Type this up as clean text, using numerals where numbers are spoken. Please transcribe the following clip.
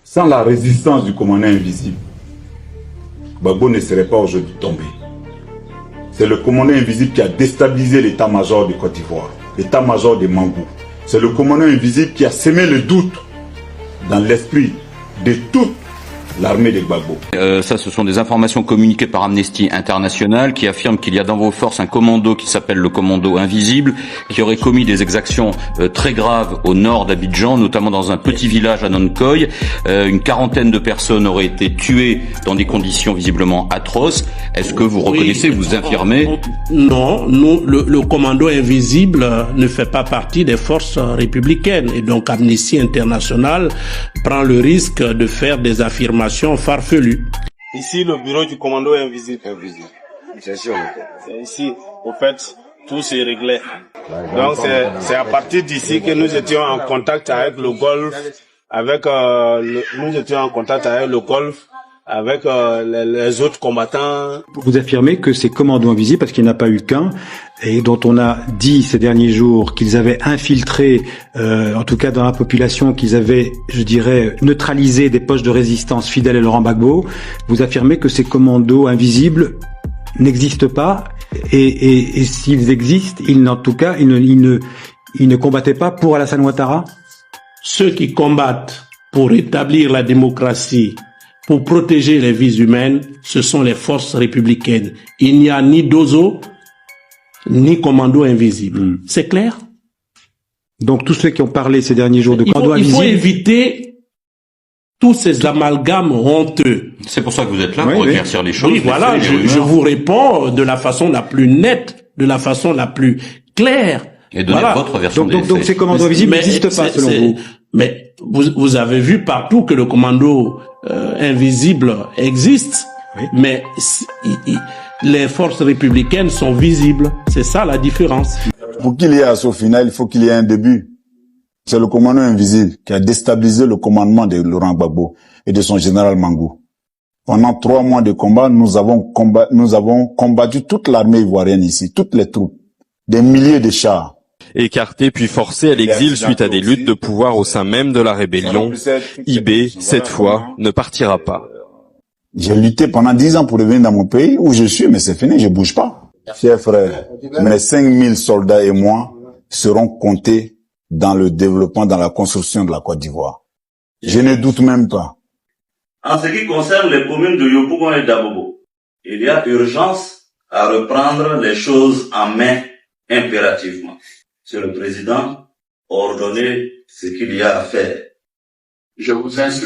Sans la résistance du commandant invisible, Gbagbo ne serait pas aujourd'hui tombé. C'est le commandant invisible qui a déstabilisé l'état-major de Côte d'Ivoire, l'état-major de Mangou. C'est le commandant invisible qui a semé le doute dans l'esprit de toute l'armée de Gbagbo. Ça, ce sont des informations communiquées par Amnesty International qui affirment qu'il y a dans vos forces un commando qui s'appelle le commando invisible, qui aurait commis des exactions très graves au nord d'Abidjan, notamment dans un petit village à Nonkoy. Une quarantaine de personnes auraient été tuées dans des conditions visiblement atroces. Est-ce que vous reconnaissez, vous affirmez? Non, le commando invisible ne fait pas partie des forces républicaines. Et donc Amnesty International prend le risque de faire des affirmations farfelues. Ici, le bureau du commando invisible. C'est sûr. C'est ici, au fait, tout se réglait. Donc c'est à partir d'ici que nous étions en contact avec le Golfe, avec les autres combattants. Vous affirmez que ces commandos invisibles, parce qu'il n'y en a pas eu qu'un, et dont on a dit ces derniers jours qu'ils avaient infiltré, en tout cas dans la population, qu'ils avaient, je dirais, neutralisé des poches de résistance fidèles à Laurent Gbagbo, vous affirmez que ces commandos invisibles n'existent pas, et s'ils existent, en tout cas, ils ne combattaient pas pour Alassane Ouattara? Ceux qui combattent pour établir la démocratie, pour protéger les vies humaines, ce sont les forces républicaines. Il n'y a ni Dozo, ni commando invisible. C'est clair? Donc tous ceux qui ont parlé ces derniers jours de commando invisible... Il faut éviter tous ces amalgames honteux. C'est pour ça que vous êtes là, pour éclaircir les choses. Oui, voilà, je vous réponds de la façon la plus nette, de la façon la plus claire. Et donner votre version des faits. Donc ces commandos invisibles n'existent pas selon vous? Mais vous avez vu partout que le commando invisible existe, mais les forces républicaines sont visibles. C'est ça la différence. Pour qu'il y ait assaut final, il faut qu'il y ait un début. C'est le commandant invisible qui a déstabilisé le commandement de Laurent Gbagbo et de son général Mangou. Pendant 3 mois de combat, nous avons combattu toute l'armée ivoirienne ici, toutes les troupes, des milliers de chars. Écarté puis forcé à l'exil suite à des luttes de pouvoir au sein même de la rébellion, IB, cette fois, ne partira pas. J'ai lutté pendant 10 ans pour revenir dans mon pays où je suis, mais c'est fini, je bouge pas. Chers frères, mes 5000 soldats et moi seront comptés dans le développement, dans la construction de la Côte d'Ivoire. Je ne doute même pas. En ce qui concerne les communes de Yopougon et d'Abobo, il y a urgence à reprendre les choses en main impérativement. Monsieur le Président, ordonnez ce qu'il y a à faire. Je vous instruis.